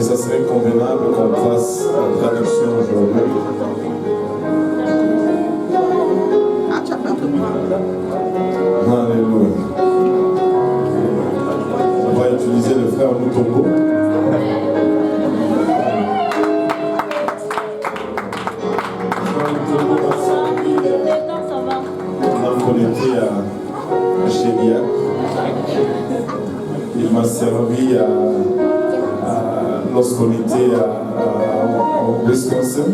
Ça serait convenable qu'on fasse la traduction aujourd'hui. Alléluia. On va utiliser le frère Moutombo. Connecté à Chéliac. Il m'a servi lorsqu'on était au Wisconsin.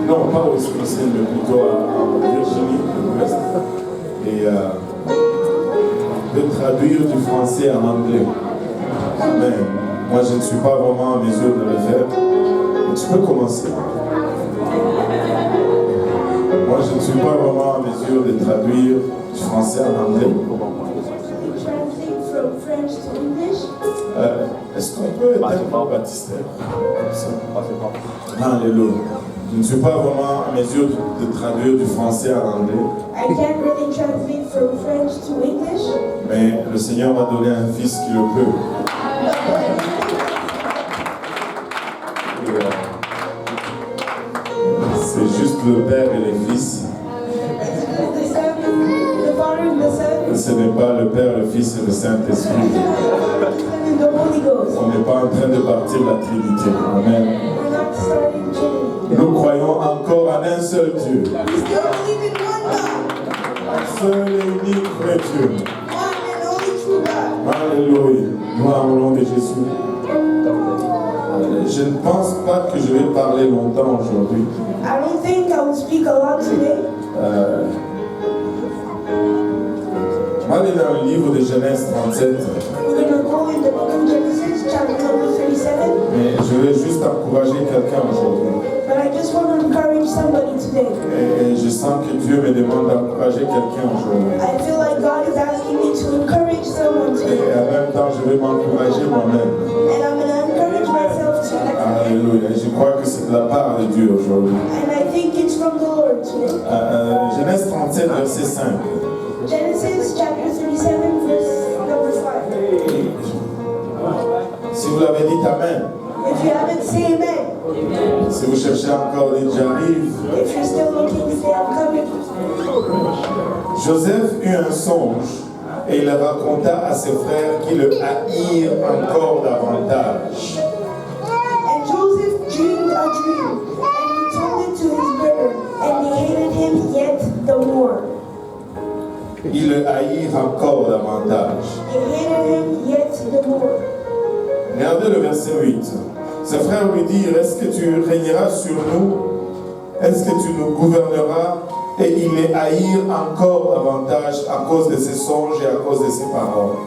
Non, pas au Wisconsin, mais plutôt en Virginie, l'Ouest. Et de traduire du français en anglais. Mais moi, je ne suis pas vraiment en mesure de le faire. Mais tu peux commencer. Moi, je ne suis pas vraiment en mesure de traduire du français en anglais. Est-ce qu'on peut être baptiste? Alléluia. Je ne suis pas vraiment en mesure de traduire du français en anglais. I can't really translate from French to English. Mais le Seigneur m'a donné un fils qui le peut. C'est juste le Père et les Fils. Ce n'est pas le Père, le Fils et le Saint-Esprit. On n'est pas en train de partir la Trinité. Amen. Nous croyons encore en un seul Dieu. Seul et unique vrai Dieu. Alléluia. Gloire au nom de Jésus. Je ne pense pas que je vais parler longtemps aujourd'hui. I don't think I will speak a lot today. On va aller dans le livre de Genèse 37. We're going to go in the book of Genesis, chapter number 37. Mais je vais juste encourager quelqu'un aujourd'hui. But I just want to encourage somebody today. Et je sens que Dieu me demande d'encourager quelqu'un aujourd'hui. I feel like God is asking me to encourage someone Et today. en même temps, je vais m'encourager moi-même. And I'm going to encourage myself too. Alléluia. Et je crois que c'est de la part de Dieu aujourd'hui. And I think it's from the Lord today. Genèse 37, verset 5. Genesis chapter 37, verse number 5. Si vous l'avez dit, Amen. If you haven't, say amen. Si vous cherchez encore, dites j'arrive. If you're still looking, say I'm coming. Joseph eut un songe et il le raconta à ses frères qui le haïrent encore davantage. And Joseph dreamed a dream, and he told it to his brethren, and they hated him yet the more. Il le haïrent encore davantage. They hated him yet the more. Regardez le verset 8. Ses frères lui dirent, est-ce que tu régneras sur nous? Est-ce que tu nous gouverneras? Et il les haïrent encore davantage à cause de ses songes et à cause de ses paroles.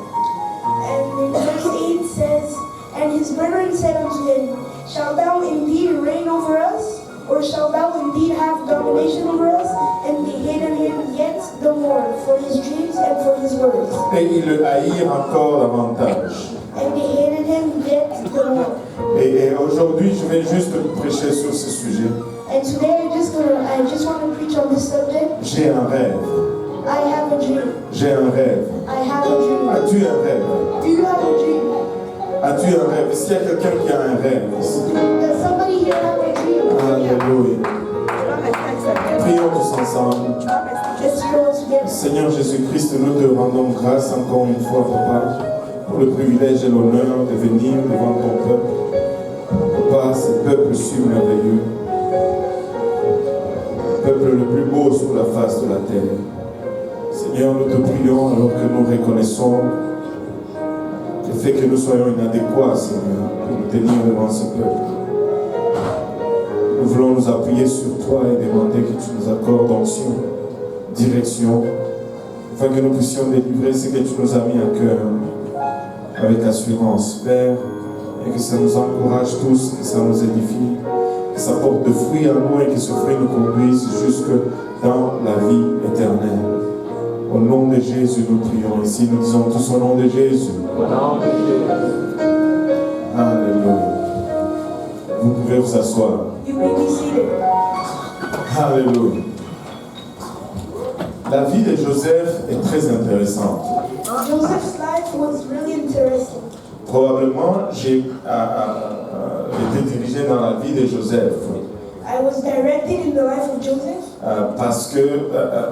And in verse 8 says, and his brethren said unto him, shalt thou indeed reign over us? Or shalt thou indeed have domination over us? And they hated him yet the more for his dreams and for his words. Et il le haïrent encore davantage. And they hated him yet the more. Et aujourd'hui, je vais juste prêcher sur ce sujet. And today I just want to preach on this subject. J'ai un rêve. I have a dream. J'ai un rêve. I have a dream. As-tu un rêve? Do you have a dream? As-tu un rêve? Est-ce qu'il y a quelqu'un qui a un rêve ici? Does somebody here have a dream? Alléluia. Prions tous ensemble. Let's go together. Seigneur Jésus-Christ, nous te rendons grâce encore une fois, Papa, pour le privilège et l'honneur de venir devant ton peuple. Papa, ce peuple si merveilleux, peuple le plus beau sur la face de la terre. Seigneur, nous te prions alors que nous reconnaissons le fait que nous soyons inadéquats, Seigneur, pour nous tenir devant ce peuple. Nous voulons nous appuyer sur toi et demander que tu nous accordes onction, direction, afin que nous puissions délivrer ce que tu nous as mis à cœur avec assurance, Père, et que ça nous encourage tous, que ça nous édifie, que ça porte de fruits à nous et que ce fruit nous conduise jusque dans la vie éternelle. Au nom de Jésus, nous prions ici. Nous disons tous au nom de Jésus. Alléluia. Vous pouvez vous asseoir. You may be seated. Alléluia. La vie de Joseph est très intéressante. Joseph's life was really interesting. Probablement, j'ai été dirigé dans la vie de Joseph. I was directed in the life of Joseph Parce que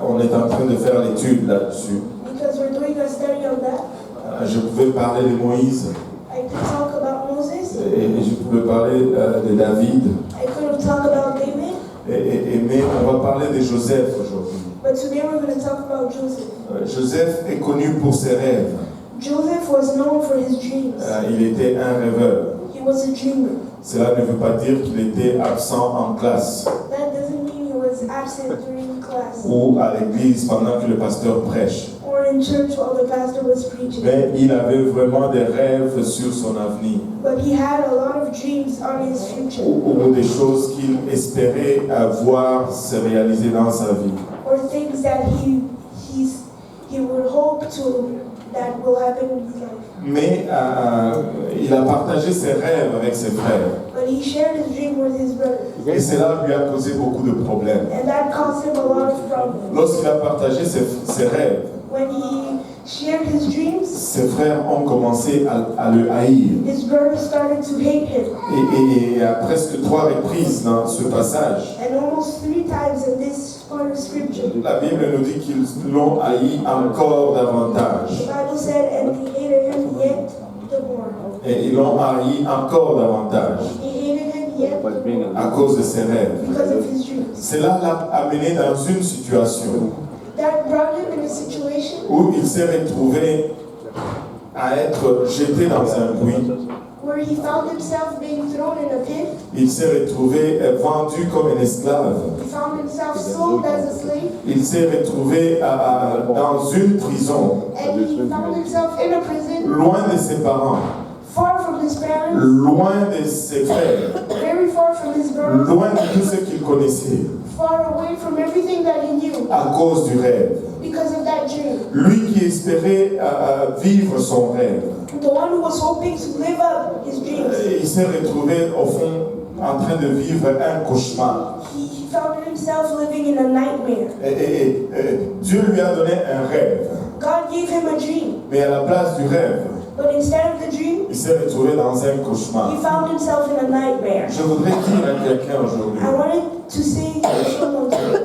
on est en train de faire l'étude là-dessus. because we're doing a study on that. Je pouvais parler de Moïse I could talk about Moses. et je pouvais parler de David. I could have talked about David. Mais on va parler de Joseph aujourd'hui. But today we're going to talk about Joseph. Joseph est connu pour ses rêves. Joseph was known for his dreams. Il était un rêveur. He was a dreamer. Cela ne veut pas dire qu'il était absent en classe That doesn't mean he was absent during class ou à l'église pendant que le pasteur prêche. or in church while the pastor was preaching. Mais il avait vraiment des rêves sur son avenir But he had a lot of dreams on his future ou des choses qu'il espérait voir se réaliser dans sa vie. or things that he would hope to that will happen in his life. Mais il a partagé ses rêves avec ses frères. But he shared his dream with his brothers. Et cela lui a causé beaucoup de problèmes. And that caused him a lot of problems. Lorsqu'il a partagé ses rêves, When he shared his dreams, ses frères ont commencé à le haïr. his brothers started to hate him. Et à presque 3 reprises dans ce passage, And almost 3 times in this part of scripture, la Bible nous dit qu'ils l'ont haï encore davantage. the Bible said, and he hated him yet the more. Et ils l'ont haï encore davantage He hated him yet the more à cause de ses rêves. because of his dreams. Cela l'a amené dans une situation That brought him in a situation où il s'est retrouvé à être jeté dans un puits. where he found himself being thrown in a pit. Il s'est retrouvé vendu comme un esclave. He found himself sold as a slave. Il s'est retrouvé dans une prison, And he found himself in a prison, loin de ses parents, far from his parents, loin de ses frères, very far from his brothers, loin de tout ce qu'il connaissait, far away from everything that he knew à cause du rêve. because of that dream. Lui qui espérait vivre son rêve, The one who was hoping to live up his dreams, il s'est retrouvé au fond en train de vivre un cauchemar. he found himself living in a nightmare. Et Dieu lui a donné un rêve, God gave him a dream, mais à la place du rêve, but instead of the dream, il s'est retrouvé dans un cauchemar. he found himself in a nightmare. Je voudrais dire à quelqu'un aujourd'hui I wanted to say to someone today,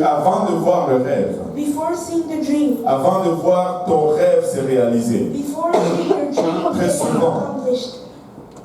qu'avant de voir le rêve, before seeing the dream, avant de voir ton rêve se réaliser, before seeing your dream Très get souvent. accomplished,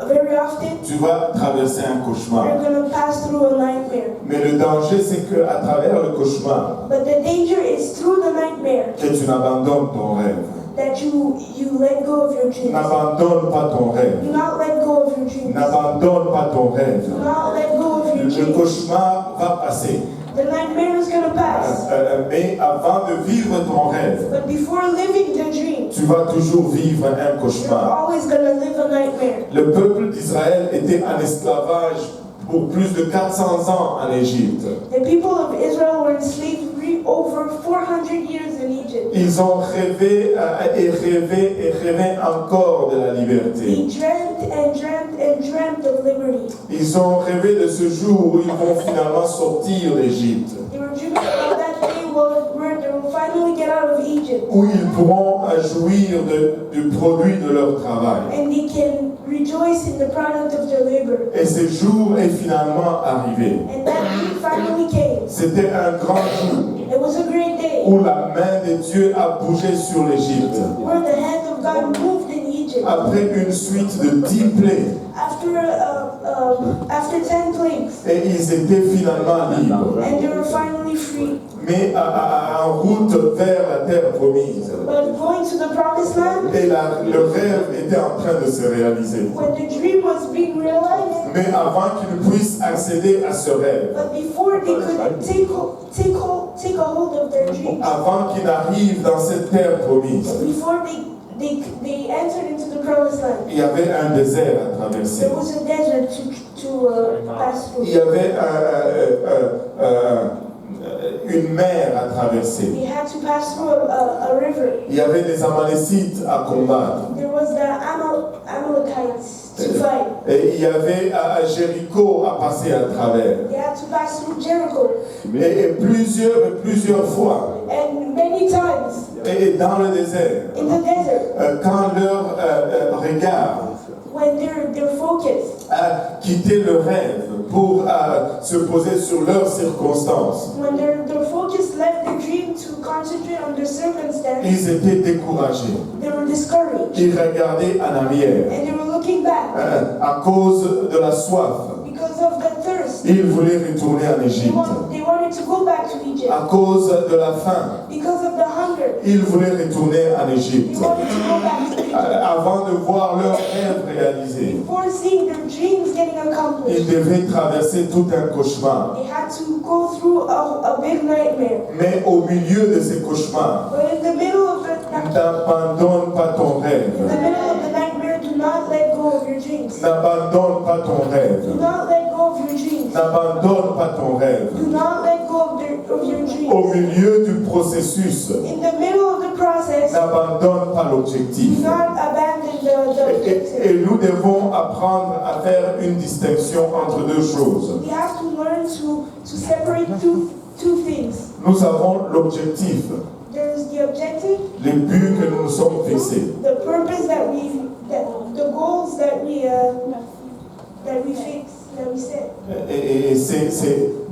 very often tu vas traverser un cauchemar. you're going to pass through a nightmare. Mais le danger, c'est qu'à travers le cauchemar, But the danger is through the nightmare que tu n'abandonnes ton rêve. that you let go of your dreams. N'abandonne pas ton rêve. Do not let go of your dreams. N'abandonne pas ton rêve. Do not let go of your Le dreams. cauchemar va passer. The nightmare is going to pass. Mais avant de vivre ton rêve, But before living the dream, tu vas toujours vivre un you're cauchemar. always going to live a nightmare. Le peuple d'Israël était en esclavage pour plus de 400 ans en Égypte. The people of Israel were in slavery over 400 years in Egypt. Ils ont rêvé et rêvé et rêvé encore de la liberté. They dreamt and dreamt and dreamt of liberty. Ils ont rêvé de ce jour où ils vont finalement sortir d'Égypte, They were dreaming about that day where they will finally get out of Egypt. où ils pourront jouir du produit de leur travail. And they can rejoice in the product of their labor. Et ce jour est finalement arrivé. And that day finally came. C'était un grand jour It was a great day où la main de Dieu a bougé sur l'Égypte. where the hand of God moved in Egypt. Après une suite de 10 plaies, After 10 plagues. et ils étaient finalement libres. And they were finally free. Mais en route vers la terre promise. But going to the promised land, Et le rêve était en train de se réaliser. when the dream was being realized, Mais avant qu'ils puissent accéder à ce rêve, but before they could take a hold of their dreams, avant qu'ils n'arrivent dans cette terre promise, before they entered into the promised land, il y avait un désert à traverser. there was a desert to pass Il through. y avait une mer à traverser. They had to pass through a river. Il y avait des Amalécites à combattre. There was the Amalekites to fight. Et il y avait Jéricho à passer à travers. They had to pass through Jericho. Et plusieurs fois, And many times, Et dans le désert, in the desert, quand leur regard when their focus, a quitté le rêve pour se poser sur leurs circonstances, when their focus left the dream to concentrate on their circumstance, ils étaient découragés. they were discouraged. Ils regardaient en arrière And they were looking back à cause de la soif. because of the thirst. Ils voulaient retourner en They Égypte. wanted to go back to Egypt À cause de la faim, because of the hunger. ils voulaient retourner en They Égypte. wanted to go back to Egypt. Avant de voir leurs rêves réalisés, Before seeing their dreams getting ils accomplished, devaient traverser tout un cauchemar. they had to go through a big nightmare. Mais au milieu de ces cauchemars, But in the middle of the n'abandonne pas ton rêve. in the middle of the nightmare, do not let go of your dreams. N'abandonne pas ton Do rêve. not let go of your dreams. N'abandonne pas ton rêve. Do not let go of your Au dreams. milieu du processus, In the middle of the process, n'abandonne pas do l'objectif. not abandon the objective. Et nous devons apprendre à faire une distinction entre deux choses. We have to learn to separate two things. Nous avons l'objectif, There is the objective, les buts que nous nous sommes fixés. the purpose the goals that we fix, that we set. Et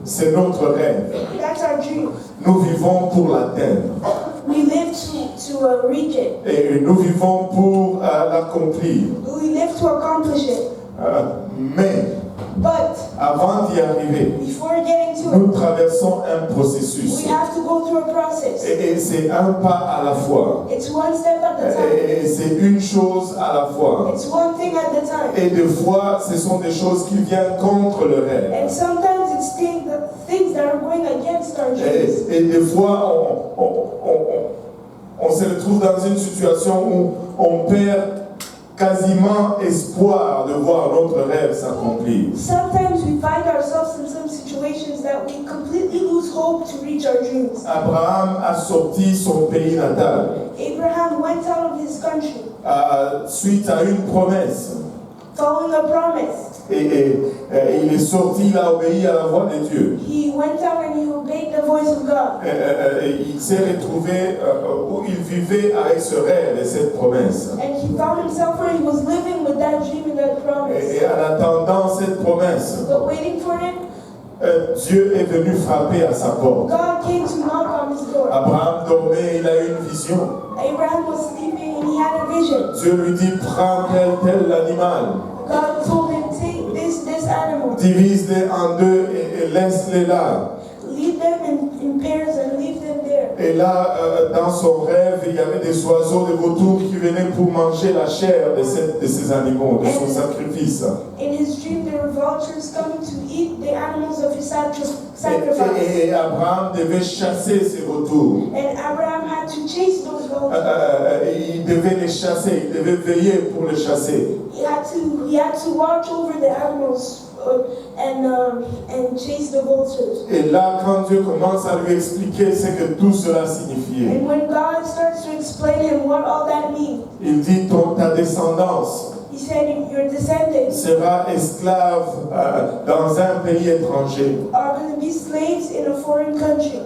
c'est notre rêve. That's our dream. Nous vivons pour l'atteindre. We live to reach it. Et nous vivons pour l'accomplir. We live to accomplish it. Mais But avant d'y arriver, before getting to nous it, traversons un processus. we have to go through a process. Et c'est un pas à la fois. It's one step at the time. Et c'est une chose à la fois. It's one thing at the time. Et des fois, ce sont des choses qui viennent contre le rêve. And sometimes it's things that are going against our dreams. Et des fois, on se retrouve dans une situation où on perd quasiment espoir de voir notre rêve s'accomplir. Sometimes we find ourselves in some situations that we completely lose hope to reach our dreams. Abraham a sorti son pays natal Abraham went out of his country suite à une promesse. following a promise. Et il est sorti, il a obéi à la voix de Dieu. He went out and he obeyed the voice of God. Il s'est retrouvé où il vivait avec ce rêve et cette promesse. And he found himself where he was living with that dream and that promise. Et en attendant cette promesse, But waiting for it, Dieu est venu frapper à sa porte. God came to knock on his door. Abraham dormait, il a eu une vision. Abraham was sleeping and he had a vision. Dieu lui dit, prends tel animal, God told him, take this animal, divise-les en deux et laisse-les là. lead them in pairs and leave them there. Et là, dans son rêve, il y avait des oiseaux, des vautours qui venaient pour manger la chair de ces animaux, de son sacrifice. In his dream, there were vultures coming to eat the animals of his sacrifice. Et Abraham devait chasser ces vautours. And Abraham had to chase those vultures. Il devait les chasser, il devait veiller pour les chasser. He had to watch over the animals and chase the vultures. Et là, quand Dieu commence à lui expliquer ce que tout cela signifiait, And when God starts to explain him what all that means, il dit, ta descendance he said, your descendants sera esclave dans un pays étranger. are going to be slaves in a foreign country.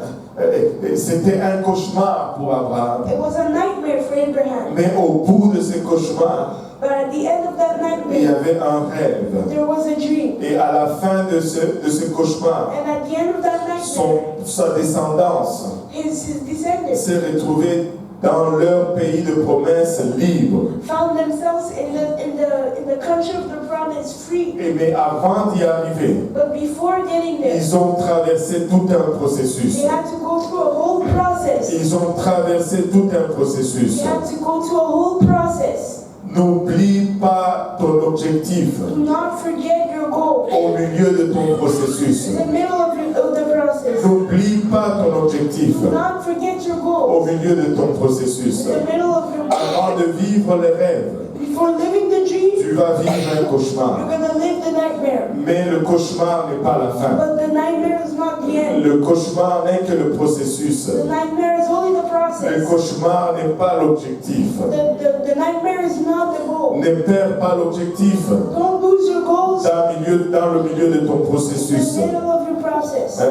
C'était un cauchemar pour Abraham. It was a nightmare for Abraham. Mais au bout de ce cauchemar, But at the end of that il y nightmare, avait un rêve. there was a dream. Et à la fin de ce cauchemar, And at the end of that nightmare, sa descendance his descendants s'est retrouvée dans leur pays de promesse libre. found themselves in the country of the promise free. Mais avant d'y arriver, But before getting there, ils ont traversé tout un processus. they had to go through a whole process. Ils ont traversé tout un processus. They had to go through a whole process. N'oublie pas ton objectif Do not forget your goal au milieu de ton processus. in the middle of the process. N'oublie pas ton objectif Do not forget your au goal milieu de ton processus. in the middle of your Avant de vivre les rêves, Before living the dream, tu vas vivre un you're cauchemar. going to live the nightmare. Mais le cauchemar n'est pas la fin. But the nightmare is not the end. Le cauchemar n'est que le processus. The nightmare is only the Le process. cauchemar n'est pas l'objectif. The nightmare is not the goal. Ne perds pas l'objectif Don't lose your goals dans le milieu de ton in processus. the middle of your process.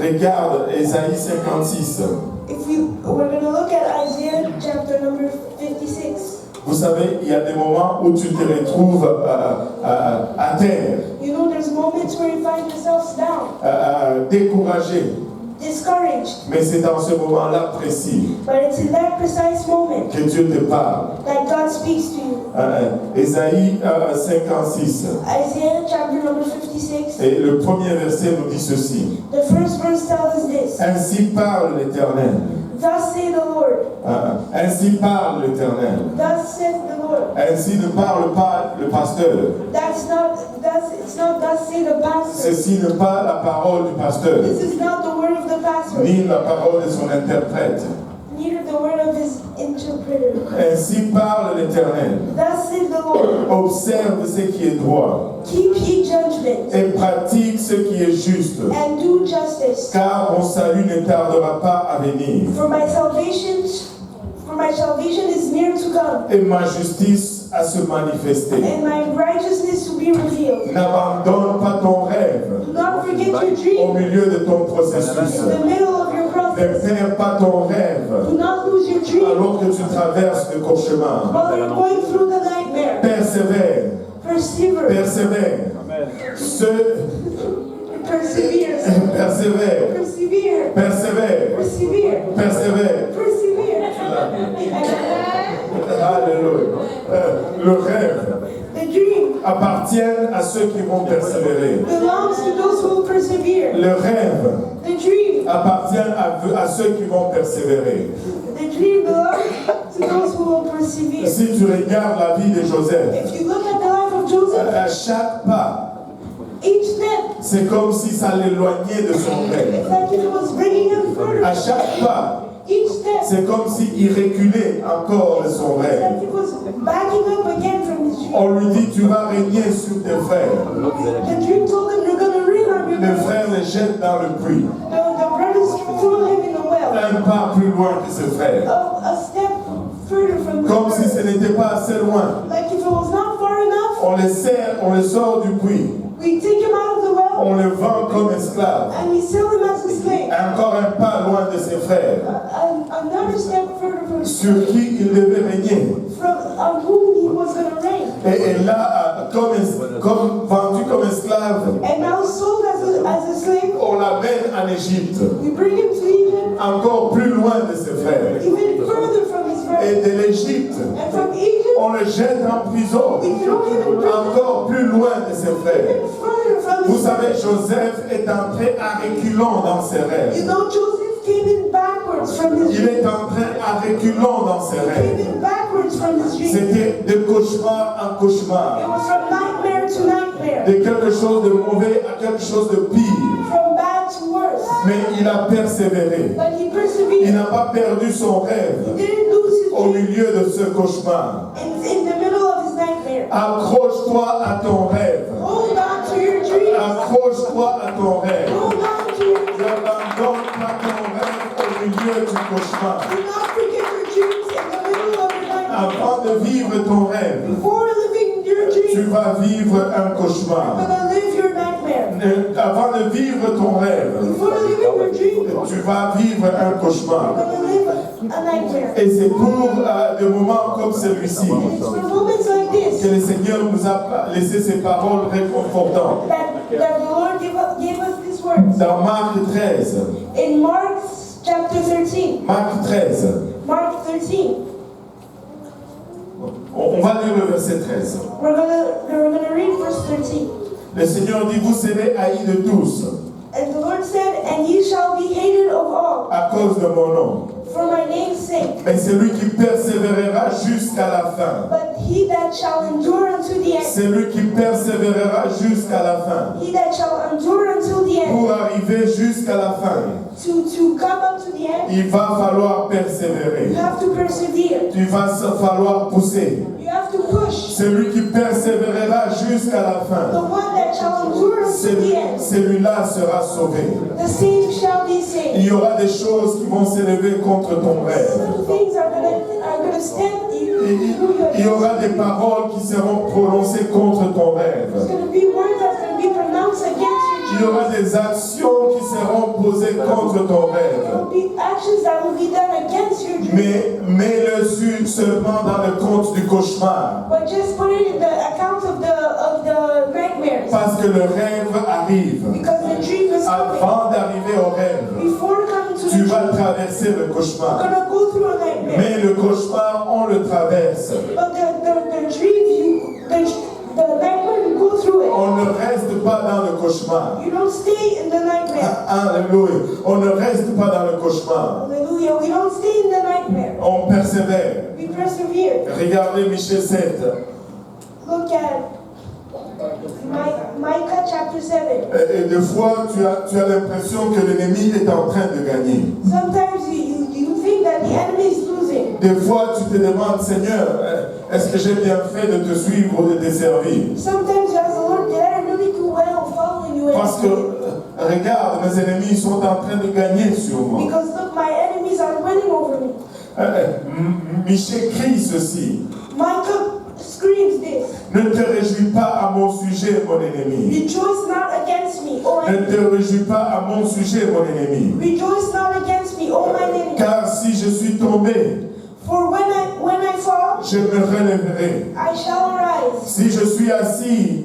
Regarde Ésaïe 56. We're going to look at Vous savez, il y a des moments où tu te retrouves à terre, You know, there's moments where you find yourselves down, découragé. discouraged. Mais c'est dans ce moment-là précis But it's in that precise moment que Dieu te parle. that God speaks to you. Ésaïe 56. Isaiah chapter number 56. Et le premier verset nous dit ceci. The first verse tells us this. Ainsi parle l'Éternel. Thus say the Lord. Ainsi parle l'Éternel. Thus saith the Lord. Ainsi ne parle pas le pasteur. It's not thus say the pastor. Ceci n'est pas la parole du pasteur, This is not the word of the pastor. ni la parole de son interprète. Neither the word of his interpreter. Ainsi parle l'Éternel. Thus saith the Lord. Observe ce qui est droit Keep ye judgment et pratique ce qui est juste, and do justice. car mon salut ne tardera pas à venir For my salvation is near to come, et ma justice à se manifester. and my righteousness to be revealed. N'abandonne pas ton rêve Do not forget your au dream milieu de ton processus. in the middle of your Ne process. perds pas ton rêve Do not lose your dream alors que tu traverses le cauchemar. while you're going through the nightmare. Persévère, Persevere. persévère. Persevere. Persévère, Persevere. persévère, Persevere. persévère. Persevere. Alléluia. Le rêve The dream appartient à ceux qui vont persévérer. belongs to those who will persevere. Le rêve The dream appartient à ceux qui vont persévérer. The dream belongs to those who will persevere. Si tu regardes la vie de Joseph, If you look at the life of Joseph, à chaque pas, each step, c'est comme si ça l'éloignait de son rêve. it's like if it was bringing him further. À chaque pas, Each step, c'est comme s'il reculait encore de son it's rêve. like it was backing up again from his dream. On lui dit, tu vas régner sur tes frères. The dream told him you're going to reign on your Les brothers. frères les jettent dans le puits. The brothers threw him in the well. Un pas plus loin que ses frères. A step further from the Comme si brothers. ce n'était pas assez loin. Like if it was not far enough, On les serre, on les sort du puits. we take him out of the well On les vend comme esclaves. and we sell him as a slave. Encore un pas loin de ses frères, Another step further from sur qui il devait régner. on whom he was going to reign. Et là, comme vendu comme esclave, And now sold as a slave, on l'amène en Égypte, we bring him to Egypt, encore plus loin de ses frères. even further from his Et friends. de l'Égypte, And from Egypt, on le jette en prison, we throw him in prison, encore plus loin de ses frères. even further from Vous his savez, friends. Joseph est entré à reculons dans ses You rêves. know, Joseph came in backwards from his Il dream. est entré à reculons dans ses Came rêves. in backwards from his dream. C'était de cauchemar en It cauchemar. was from nightmare to nightmare, De quelque chose de mauvais à quelque chose de pire. from bad to worse. Mais il a persévéré. But he Il persevered. n'a pas perdu son rêve He didn't lose his au dream milieu de ce cauchemar. in the middle of his nightmare. Accroche-toi à ton rêve. Hold on to your dream. Accroche-toi à ton rêve. Hold on to your dream. N'abandonne pas ton rêve au milieu du cauchemar. Do not forget your dreams in the middle of your nightmare. Avant de vivre ton rêve, Before living your tu dream, vas vivre un cauchemar. you're gonna live your nightmare. Avant de vivre ton rêve, Before living your dream, tu vas vivre un you're cauchemar. gonna live a nightmare. Et c'est pour des moments comme celui-ci And it's for moments like que this le Seigneur nous a laissé ces paroles réconfortantes. that the Lord gave us these words. Dans Marc 13, In Mark chapter 13, Marc 13, Mark 13, on va lire le verset 13. we're gonna read verse 13. Le Seigneur dit, vous serez haïs de tous And the Lord said, and ye shall be hated of all à cause de mon nom. for my name's sake. Mais celui qui persévérera jusqu'à la fin, But he that shall endure unto the end, celui qui persévérera jusqu'à la fin, he that shall endure until the end, pour arriver jusqu'à la fin, to come up to the end, il va falloir persévérer. you have to persevere. Il va falloir pousser. You have to push. Celui qui persévérera jusqu'à la The fin, one that shall endure until the end, celui-là sera sauvé. the same shall be Il saved. y aura des choses qui vont s'élever contre ton rêve. Some things are gonna stand you through your Il y aura des paroles qui seront prononcées contre ton rêve. There's gonna be words that's gonna be pronounced against Il y your aura dreams. des actions qui seront posées posées contre ton rêve. There will be actions that will be done against your dream. Mais mets-le seulement dans le compte du cauchemar. But just put it in the account of the nightmares. Parce que le rêve arrive. Because the dream is coming. Avant d'arriver au rêve, Before coming to tu the vas dream, traverser le you're cauchemar. gonna go through a nightmare. Mais le cauchemar, on le traverse. But the dream, the nightmare, you go through it. On ne reste pas dans le cauchemar. You don't stay in the nightmare. Alléluia. On ne reste pas dans le cauchemar. Hallelujah. We don't stay in the nightmare. On persévère. We persevere. Regardez Michée 7. Look at Micah chapter 7. Et des fois, tu as l'impression que l'ennemi est en train de gagner. Sometimes you think that the enemy is losing. Des fois, tu te demandes, Seigneur, est-ce que j'ai bien fait de te suivre ou de te servir? Sometimes you ask the Lord, did I really do well following you? Parce que, regarde, mes ennemis sont en train de gagner sur moi. Because look, my enemies are winning over me. Michée crie ceci. Micah screams this. Ne te réjouis pas à mon sujet, mon ennemi. Rejoice not against me, O Ne enemy. te réjouis pas à mon sujet, mon ennemi. Rejoice not against me, O my enemy. Car si je suis tombé, For when I fall, je me relèverai. I shall arise. Si je suis assise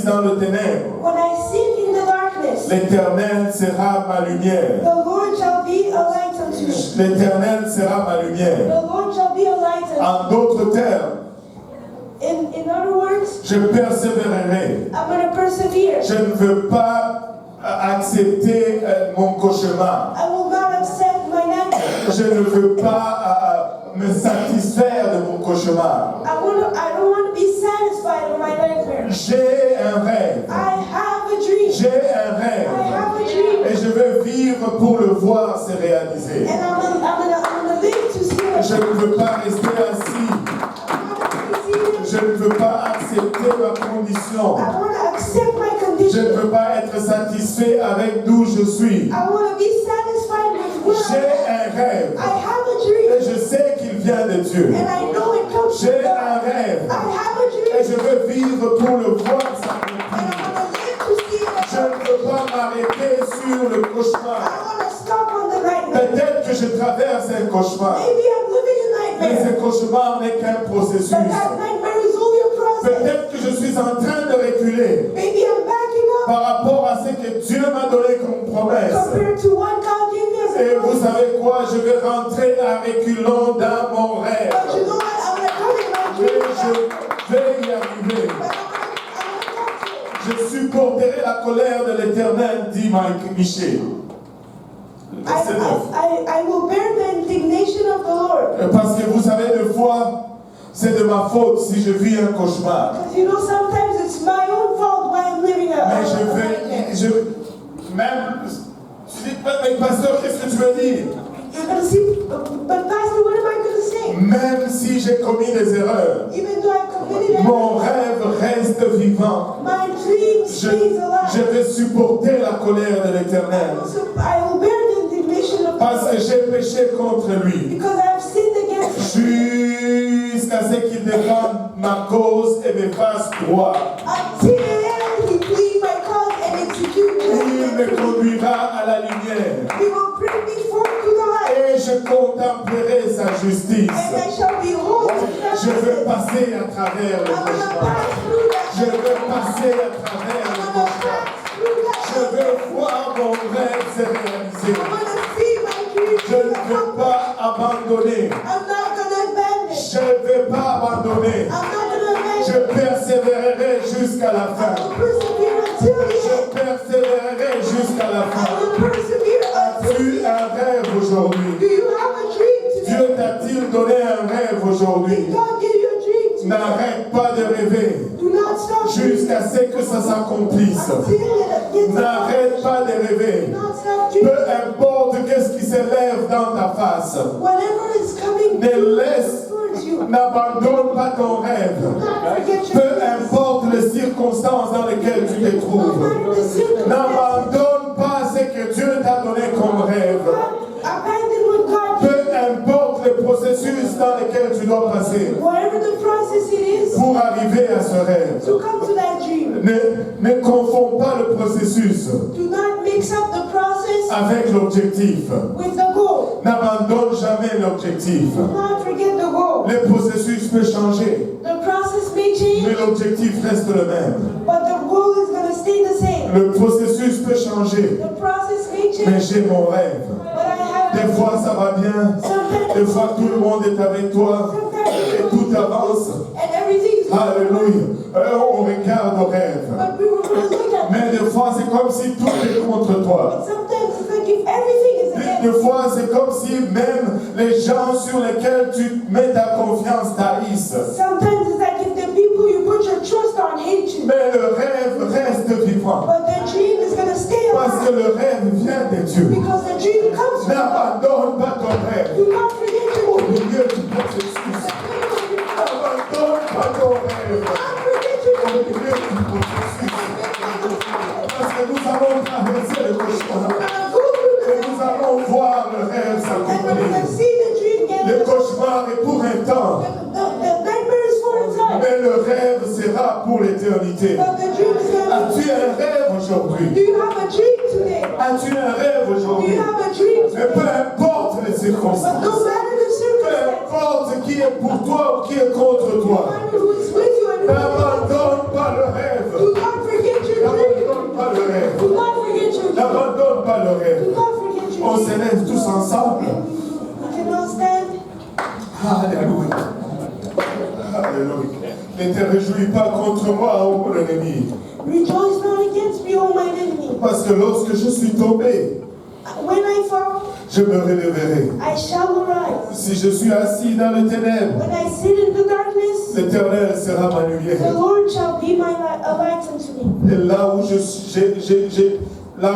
dans le ténèbre, When I sit in the darkness, l'Éternel sera ma lumière. the Lord shall be a light unto me. L'Éternel sera ma lumière. The Lord shall be a light unto En d'autres termes, me. In other words, je persévérerai. I'm going to persevere. Je ne veux pas accepter mon cauchemar. I will not accept my nightmare. Je ne veux pas me satisfaire de mon cauchemar. I don't want to be satisfied with my nightmare. J'ai un rêve. I have a dream. J'ai un I rêve. have a dream. Et je veux vivre pour le voir se réaliser. And I'm gonna live to see it. Je ne veux pas rester assis. Je ne veux pas accepter ma condition. I want to accept my Je condition. ne veux pas être satisfait avec d'où je suis. I want to be satisfied with where J'ai I am. un rêve. I have a dream. Et je sais qu'il vient de Dieu. And I know it comes from J'ai God. un rêve. I have a Et dream. je veux vivre pour le voir And s'accomplir. I'm going to live to see it. Je ne veux pas m'arrêter sur le I cauchemar. want to stop on the nightmare. Peut-être que je traverse un cauchemar. Maybe I'm living a Mais nightmare. ce cauchemar n'est qu'un processus. But that nightmare is only a process. Peut-être que je suis en train de reculer Maybe I'm backing up par rapport à ce que Dieu m'a donné comme promesse. compared to what God gave me as a Et vous promise. savez quoi? Je vais rentrer à reculons dans mon rêve. But you know what? I'm going to come in my Mais dream. je vais y arriver. But I'm going to come to it. Je supporterai la colère de l'Éternel, dit Michée. Verset 9. I will bear the indignation of the Lord. Parce que vous savez, des fois, c'est de ma faute si je vis un cauchemar. Because you know, sometimes it's my own fault why I'm living a Mais je nightmare. vais, même, tu dis, mais pasteur, qu'est-ce que tu veux dire? You're going to see, but Pastor, what am I going to say? Même si j'ai commis des erreurs, Even though I committed mon errors, rêve reste vivant. my dream Je stays alive. vais supporter la colère de l'Éternel. Also, I will bear the indignation of the Parce que Lord. j'ai péché contre lui. Because I have sinned against him. Jusqu'à ce qu'il défende ma cause et me fasse droit. Until he plead my cause and execute Il me judgment. conduira à la lumière. He will bring me forth to the light. Et je contemplerai sa justice. And I shall behold his Je veux righteousness. passer à travers le I'm going to cauchemar. pass through that. Je veux passer à travers I'm le going to cauchemar. pass through that. Je veux voir mon rêve se réaliser. I'm going to see my dream. Je ne veux pas abandonner. I'm not going to abandon. Je ne vais pas abandonner. I'm not going to Je abandon. persévérerai jusqu'à la I fin. will persevere until the Je end. persévérerai jusqu'à la I fin. will persevere until As-tu the end. un rêve aujourd'hui? Do you have a dream today? Dieu t'a-t-il donné un rêve aujourd'hui? Did God give you a dream today? N'arrête pas de rêver Do not stop jusqu'à ce que ça s'accomplisse. until it gets N'arrête accomplished. pas de rêver. Do not stop Peu dreaming. importe qu'est-ce qui s'élève dans ta face. Whatever is coming Ne laisse, towards you, n'abandonne pas ton rêve. do not forget your Peu dreams. importe les circonstances dans lesquelles tu te No trouves. matter the circumstances, N'abandonne pas ce que Dieu t'a donné comme rêve. abandon what God Peu gave you. importe le processus dans lequel tu dois passer Whatever the process it is pour arriver à ce rêve. to come to that dream. Ne confonds pas le processus Do not mix up the process process avec l'objectif. with the goal. N'abandonne jamais l'objectif. Do not forget the goal. Le processus peut changer, The process may change, mais l'objectif reste le même. but the goal is going to stay the same. Le processus peut changer, The process may mais change, j'ai mon rêve. but I have Des fois ça va bien, sometimes, des fois tout le monde est avec toi et tout avance. and everything's Alléluia. On regarde nos rêves. but we were going to look at Mais des fois c'est comme si tout est contre toi. But sometimes it's like if everything is against Des fois c'est comme si même les gens sur lesquels tu mets ta confiance t'haïssent. Sometimes it's like if the people you put your trust on hate you. Mais le rêve reste vivant. But the dream is going to stay Parce que alive. le rêve vient de Dieu. Because the dream comes from God. N'abandonne pas ton rêve. Do not forget Au your dream. milieu du processus. N'abandonne pas ton rêve. Do not forget your Au dream. milieu du processus. Parce que nous allons traverser le cauchemar. Et nous allons voir le rêve And we're going s'accomplir. to see the dream get Le cauchemar est pour un temps. the nightmare is for a time. Mais le rêve sera pour l'éternité. But the dream is going to As-tu un rêve Do aujourd'hui? you have a dream today? As-tu un rêve Do aujourd'hui? you have a dream Mais peu today? importe les But circonstances. no matter the Peu circumstance, importe qui est pour toi ou qui est contre no toi. matter who is with you and who is against N'abandonne pas le rêve. you, do not forget your dream. N'abandonne pas le rêve. Do not forget your dream. N'abandonne pas le Do rêve. not forget your On dream. s'élève tous ensemble. We can all stand. Alléluia. Alléluia. Ne te réjouis pas contre moi, ô mon ennemi. Rejoice not against me, O mine enemy. Parce que lorsque je suis tombé, When I fall, je me relèverai. I shall arise. Si je suis assis dans les ténèbres, When I sit in the darkness, l'Éternel sera ma lumière. the Lord shall be a light unto me. Et là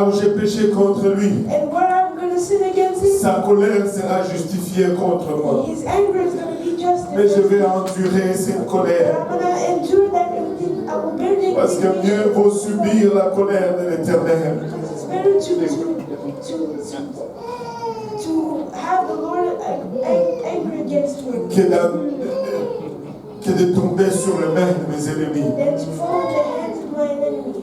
où j'ai péché contre lui, And where I'm going to sin against him, sa colère sera justifiée contre moi. his anger is going to be just. Mais je vais endurer cette But colère. I'm going to endure that everything. I will bear the Parce que mieux vaut subir la colère de l'Éternel It's better to have the Lord angry against me que de tomber sur le main de mes ennemis. than to fall in the hands of my enemy.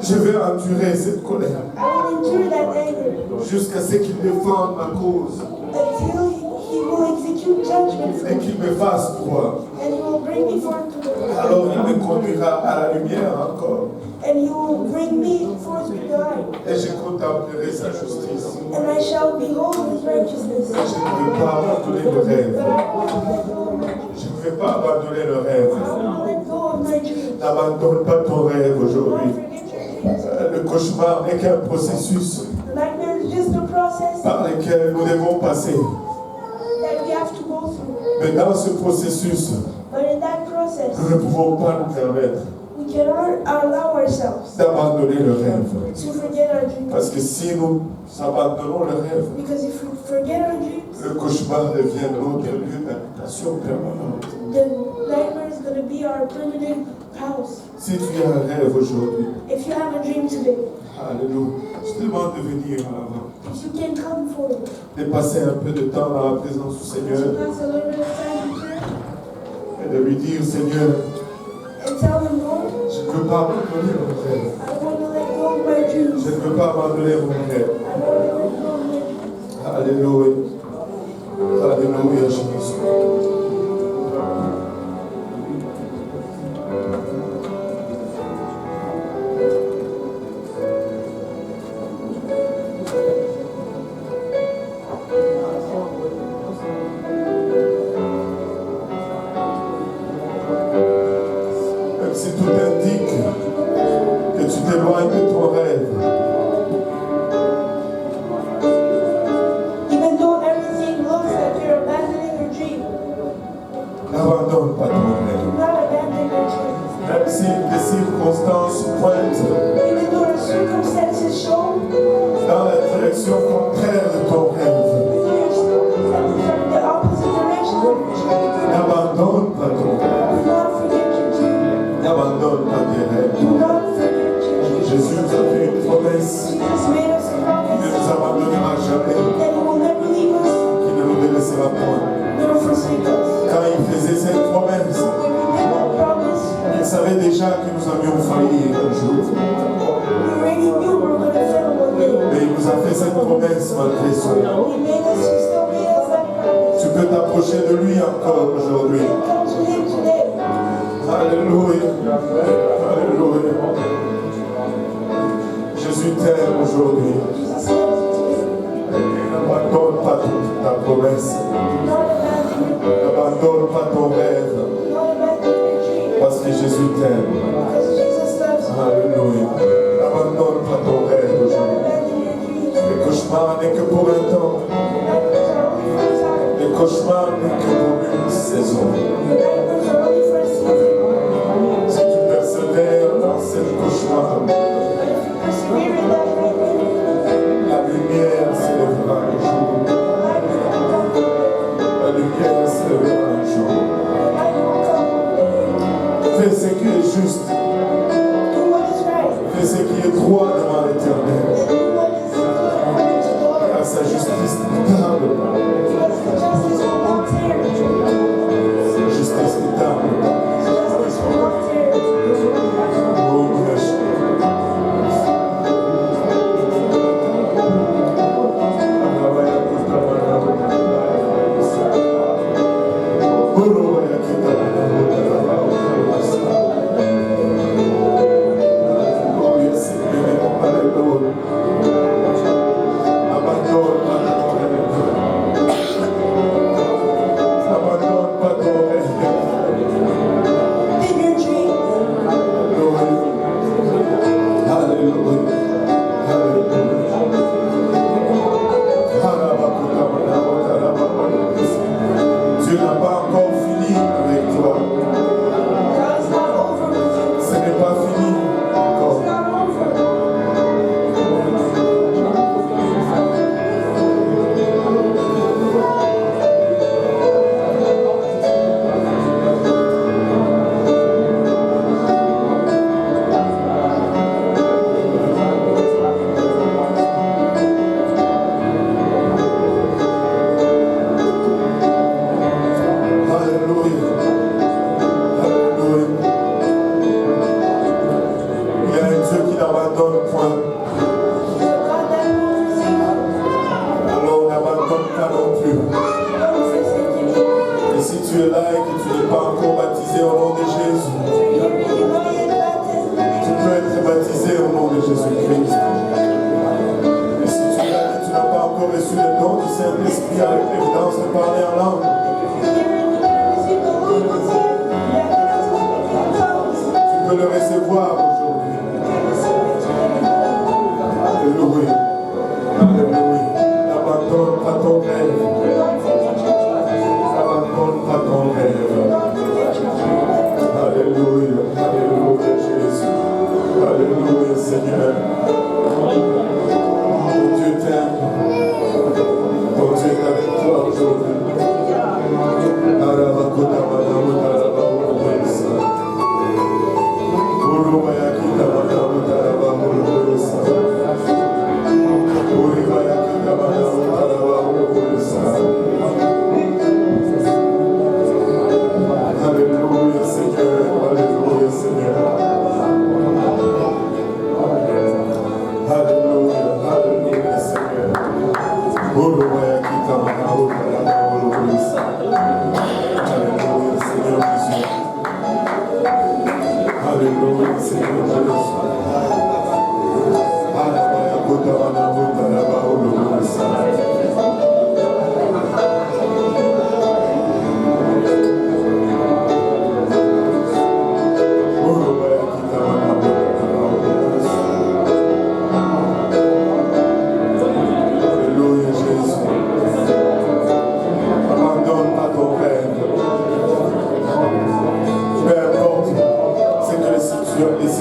Je vais endurer cette colère I will endure that anger jusqu'à ce qu'il défende ma cause until he will execute judgment for et me, qu'il me fasse droit. and he will bring me forth to the Alors il me conduira à la lumière encore and he will bring me forth to the light, et je contemplerai sa justice. and I shall behold his righteousness. Je ne vais pas abandonner le rêve. But I will not let go of my dream. Je ne vais pas abandonner le rêve. I will not let go of my dreams. N'abandonne pas ton rêve Do not aujourd'hui. forget your dreams. Le cauchemar n'est qu'un processus The nightmare is just a process par lequel nous devons passer. that we have to go through. Mais dans ce processus, But in that process, nous ne pouvons pas nous permettre we cannot allow ourselves d'abandonner le rêve. to forget our dreams. Parce que si nous abandonnons le rêve, Because if we forget our dreams, le cauchemar devient notre lieu d'habitation permanente. the nightmare is going to be our permanent house. Si tu as un rêve aujourd'hui, If you have a dream today, alléluia, je te demande de venir en avant, if you can come forward, de passer un peu de temps dans la présence du to Seigneur pass a little bit of time in prayer, et de lui dire, Seigneur, and tell him, Lord, je ne veux pas abandonner mon rêve. I want to let go of my dreams. Je ne veux pas abandonner mon rêve. I want to let go of my dreams. Alléluia. Alléluia, Jésus. Même si tout indique que tu t'éloignes de ton rêve, Even though everything looks like you're abandoning your dream, n'abandonne pas ton do rêve. not abandon your dream. Même si les circonstances pointent Even though the circumstances show dans la direction contraire de ton rêve, there's circumstances are in the opposite direction of your dream, n'abandonne pas ton rêve. do not forget your dream. N'abandonne pas tes rêves. Do not forget your dream. Jésus nous a fait une promesse. Jesus made us a Il ne promise nous abandonnera jamais. that he will never leave us Il ne nous délaissera point. nor forsake us. Quand il faisait cette promesse, When we did that promise, il savait déjà que nous avions failli un jour. We already knew we were going to fail one day. Mais il nous a fait cette promesse malgré cela. He still made us that promise. Tu peux t'approcher de lui encore aujourd'hui. Come to him today. Alléluia. Alléluia. Jésus t'aime aujourd'hui. Jesus loves you today. N'abandonne pas ta promesse. Not abandon your N'abandonne pas ton rêve. Not abandon your dream. Parce que Jésus t'aime. Because Jesus loves you. Alléluia. N'abandonne pas ton rêve Not aujourd'hui. abandon your dreams. Le cauchemar n'est que pour un temps. Nightmares are only for a time. Le cauchemar n'est que pour une saison. Nightmares are only for a season. Si tu persévères dans ce cauchemar, But if you persevere in that nightmare, la lumière s'élèvera un jour. the light will come. La lumière s'élèvera un jour. The light will come one day. Fais ce qui est juste. Do what is right. Fais ce qui est droit devant l'Éternel. And do what is good according to the Lord. Car sa justice est table. Because the justice will not tear. Sa justice est table. His justice will not tear. Oh, merci. In your dreams. Tu n'as pas encore fini avec toi. God is not over with you. Ce n'est pas fini It's encore. not over. Alléluia. Alléluia. Il y a un Dieu qui n'abandonne point. He's a God that won't forsake you. Alors n'abandonne pas non plus. Don't forsake him. Et si tu es là et que tu n'es pas encore baptisé au nom de Jésus, If you're here and you're not yet baptized in the tu name peux être baptisé au nom de Jésus-Christ. Et si tu es là et que tu n'as pas encore reçu le don du Saint-Esprit avec l'évidence de parler en langue, if you're here and you didn't receive the Holy Ghost yet, you have to speak in tongues. tu peux le recevoir aujourd'hui. You can receive it today. Alléluia. Alléluia. N'abandonne pas ton rêve. Don't forget your dreams. N'abandonne pas ton rêve. Don't forget your dreams. Alléluia. Alléluia, Jésus. Alléluia, Seigneur. Ton Dieu t'aime. Ton Dieu est avec toi aujourd'hui. Alléluia, Seigneur. Alléluia, Seigneur. Alléluia, alléluia, Seigneur. Alléluia, Seigneur Jésus. Alléluia, Seigneur Jésus.